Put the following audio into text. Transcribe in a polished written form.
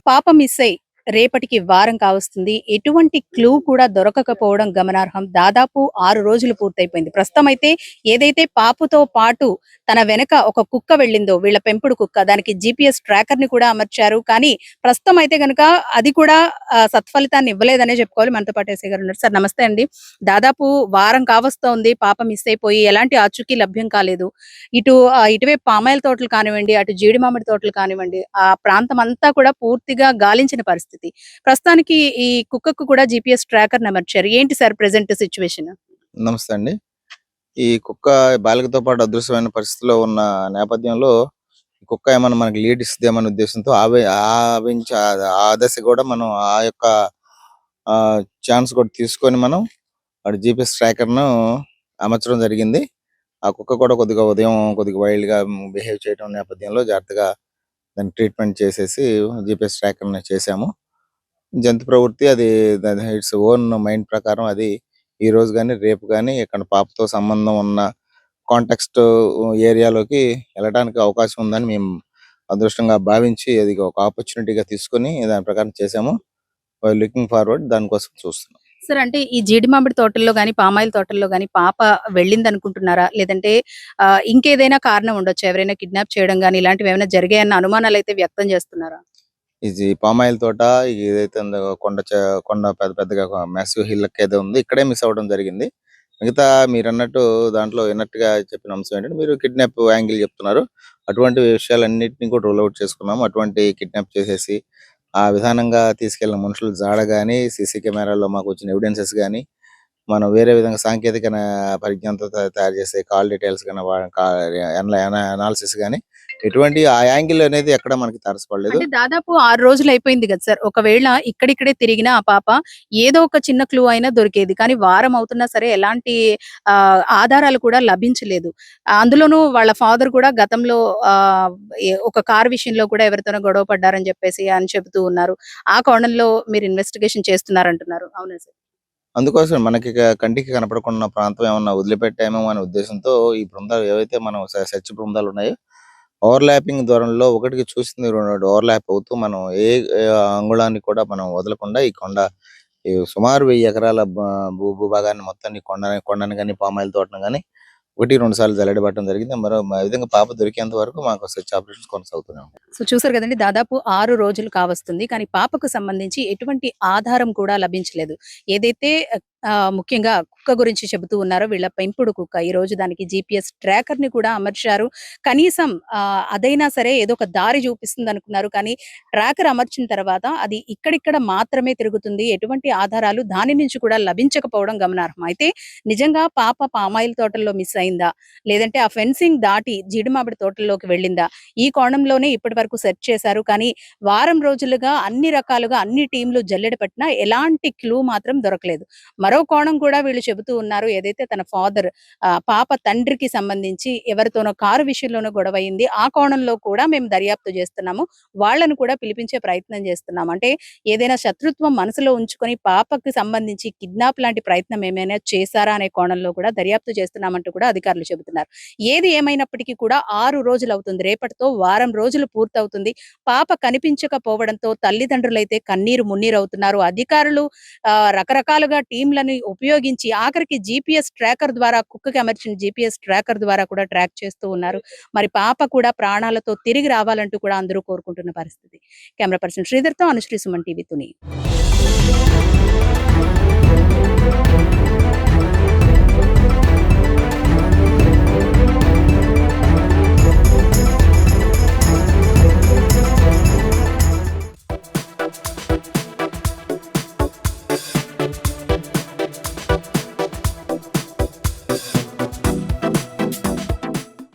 పాప మిస్ అయ్యి రేపటికి వారం కావస్తుంది. ఎటువంటి క్లూ కూడా దొరకకపోవడం గమనార్హం. దాదాపు 6 రోజులు పూర్తయిపోయింది. ప్రస్తుతం అయితే ఏదైతే పాపతో పాటు తన వెనక ఒక కుక్క వెళ్ళిందో, వీళ్ళ పెంపుడు కుక్క, దానికి జీపీఎస్ ట్రాకర్‌ని కూడా అమర్చారు. కానీ ప్రస్తుతం అయితే గనుక అది కూడా సత్ఫలితాన్ని ఇవ్వలేదనే చెప్పుకోవాలి. మనతో పాటు ఎస్ఐ గారు ఉన్నారు. సార్ నమస్తే అండి. దాదాపు వారం కావస్తోంది పాప మిస్ అయిపోయి. ఎలాంటి ఆచూకీ లభ్యం కాలేదు. ఇటువైపు పామాయిల్ తోటలు కానివ్వండి, అటు జీడి మామిడి తోటలు కానివ్వండి, ఆ ప్రాంతం అంతా కూడా పూర్తిగా గాలించిన పరిస్థితి. ప్రస్తుతానికి ఈ కుక్కకు కూడా జీపీఎస్ ట్రాకర్‌ని అమర్చారు. ఏంటి సార్ ప్రెజెంట్ సిట్యుయేషన్? నమస్తే అండి. ఈ కుక్క బాలికతో పాటు అదృశ్యమైన పరిస్థితిలో ఉన్న నేపథ్యంలో, ఈ కుక్క ఏమన్నా మనకి లీడ్ ఇస్తదేమనే ఉద్దేశంతో ఆ దశ కూడా మనం ఆ యొక్క ఛాన్స్ కూడా తీసుకొని మనం జీపీఎస్ ట్రాకర్‌ను అమర్చడం జరిగింది. ఆ కుక్క కూడా ఉదయం కొద్దిగా వైల్డ్‌గా బిహేవ్ చేయడం నేపథ్యంలో జాగ్రత్తగా దాన్ని ట్రీట్మెంట్ చేసేసి జీపీఎస్ ట్రాకర్‌ని చేశాము. జంతు ప్రవృత్తి అది ఇట్స్ ఓన్ మైండ్ ప్రకారం అది ఈ రోజు గాని, రేపు గాని ఇక్కడ పాపతో సంబంధం ఉన్న కాంటెక్స్ట్ ఏరియాలోకి వెళ్ళడానికి అవకాశం ఉందని మేము అదృష్టంగా భావించి అది ఒక ఆపర్చునిటీగా తీసుకొని దాని ప్రకారం చేశాము. లుకింగ్ ఫార్వర్డ్ దానికోసం చూస్తున్నాం. సార్ అంటే ఈ జీడి మామిడి తోటల్లో గాని, పామాయిల్ తోటల్లో గాని పాప వెళ్ళిందనుకుంటున్నారా? లేదంటే ఇంకేదైనా కారణం ఉండొచ్చా? ఎవరైనా కిడ్నాప్ చేయడం గాని ఇలాంటివి ఏమైనా జరిగాయన్న అనుమానాలైతే వ్యక్తం చేస్తున్నారా? ఇది పామాయిల్ తోట ఏదైతే ఉందో కొండ పెద్ద పెద్దగా మ్యాసివ్ హిల్ ఏదో ఉంది ఇక్కడే మిస్ అవ్వడం జరిగింది. మిగతా మీరన్నట్టు దాంట్లో విన్నట్టుగా చెప్పిన అంశం ఏంటంటే మీరు కిడ్నాప్ యాంగిల్ చెప్తున్నారు. అటువంటి విషయాలన్నిటిని కూడా రూల్ అవుట్ చేసుకున్నాము. అటువంటి కిడ్నాప్ చేసేసి ఆ విధానంగా తీసుకెళ్లిన మనుషుల జాడ గాని, సీసీ కెమెరాల్లో మాకు వచ్చిన ఎవిడెన్సెస్ గాని, మనం వేరే విధంగా సాంకేతిక పరిజ్ఞానంతో తయారు చేసే కాల్ డీటెయిల్స్ గాని, అనాలిసిస్ గాని ఎటువంటి ఆ యాంగిల్ అనేది ఎక్కడ మనకి తారసపడలేదు. అంటే దాదాపు 6 రోజులు అయిపోయింది కదా సార్. ఒకవేళ ఇక్కడిక్కడే తిరిగిన ఆ పాప ఏదో ఒక చిన్న క్లూ అయినా దొరికేది. కానీ వారం అవుతున్నా సరే ఎలాంటి ఆధారాలు కూడా లభించలేదు. అందులోనూ వాళ్ళ ఫాదర్ కూడా గతంలో ఆహ్, ఒక కార్ విషయంలో కూడా ఎవరితోనో గొడవ పడ్డారని చెప్పేసి అని చెబుతూ ఉన్నారు. ఆ కోణంలో మీరు ఇన్వెస్టిగేషన్ చేస్తున్నారంటున్నారు. అవునా సార్? అందుకోసం మనకి కంటికి కనపడకుండా ఉన్న ప్రాంతం ఏమన్నా వదిలిపెట్టామో అనే ఉద్దేశంతో ఈ బృందాలు ఏవైతే మనం సెర్చ్ బృందాలు ఉన్నాయో ఓవర్‌లాపింగ్ ధోరణిలో ఒకటికి చూసింది 2 ఓవర్‌లాప్ అవుతూ మనం ఏ అంగుళాన్ని కూడా మనం వదలకుండా ఈ కొండ ఈ సుమారు 1000 ఎకరాల భూభాగాన్ని మొత్తాన్ని కొండని గాని, పామాయిల్ తోటను గాని 1, 2 సార్లు జల్లెడబట్టడం జరిగింది. విధంగా పాప దొరికేంత వరకు మాకు సెర్చ్ ఆపరేషన్స్ కొనసాగుతూనే ఉంటాయి. సో చూసారు కదండీ! దాదాపు 6 రోజులు కావస్తుంది. కానీ పాపకు సంబంధించి ఎటువంటి ఆధారం కూడా లభించలేదు. ఏదైతే ముఖ్యంగా కుక్క గురించి చెబుతూ ఉన్నారో వీళ్ళ పెంపుడు కుక్క. ఈరోజు దానికి జీపీఎస్ ట్రాకర్‌ని కూడా అమర్చారు. కనీసం అదైనా సరే ఏదో ఒక దారి చూపిస్తుందనుకున్నారు. కానీ ట్రాకర్ అమర్చిన తర్వాత అది ఇక్కడిక్కడ మాత్రమే తిరుగుతుంది. ఎటువంటి ఆధారాలు దాని నుంచి కూడా లభించకపోవడం గమనార్హం. అయితే నిజంగా పాప పామాయిల్ తోటల్లో మిస్ అయిందా? లేదంటే ఆ ఫెన్సింగ్ దాటి జీడి మామిడి తోటల్లోకి వెళ్ళిందా? ఈ కోణంలోనే ఇప్పటివరకు సెర్చ్ చేశారు. కానీ వారం రోజులుగా అన్ని రకాలుగా అన్ని టీమ్‌లు జల్లెడ పట్టినా ఎలాంటి క్లూ మాత్రం దొరకలేదు. మరో కోణం కూడా వీళ్ళు చెబుతూ ఉన్నారు. ఏదైతే తన ఫాదర్ పాప తండ్రికి సంబంధించి ఎవరితోనో కారు విషయంలోనో గొడవయింది. ఆ కోణంలో కూడా మేము దర్యాప్తు చేస్తున్నాము. వాళ్ళను కూడా పిలిపించే ప్రయత్నం చేస్తున్నాం. అంటే ఏదైనా శత్రుత్వం మనసులో ఉంచుకొని పాపకి సంబంధించి కిడ్నాప్ లాంటి ప్రయత్నం ఏమైనా చేశారా అనే కోణంలో కూడా దర్యాప్తు చేస్తున్నామంటూ కూడా అధికారులు చెబుతున్నారు. ఏది ఏమైనప్పటికీ కూడా 6 రోజులవుతుంది. రేపటితో వారం రోజులు పూర్తవుతుంది. పాప కనిపించకపోవడంతో తల్లిదండ్రులైతే కన్నీరు మున్నీరవుతున్నారు. అధికారులు రకరకాలుగా టీమ్‌లని ఉపయోగించి ఆఖరికి జీపీఎస్ ట్రాకర్ ద్వారా కుక్కకి అమర్చిన జీపీఎస్ ట్రాకర్ ద్వారా కూడా ట్రాక్ చేస్తూ ఉన్నారు. మరి పాప కూడా ప్రాణాలతో తిరిగి రావాలంటూ కూడా అందరూ కోరుకుంటున్న పరిస్థితి. కెమెరా పర్సన్ శ్రీధర్‌తో అనుశ్రీ సుమన్ టీవీ తుని.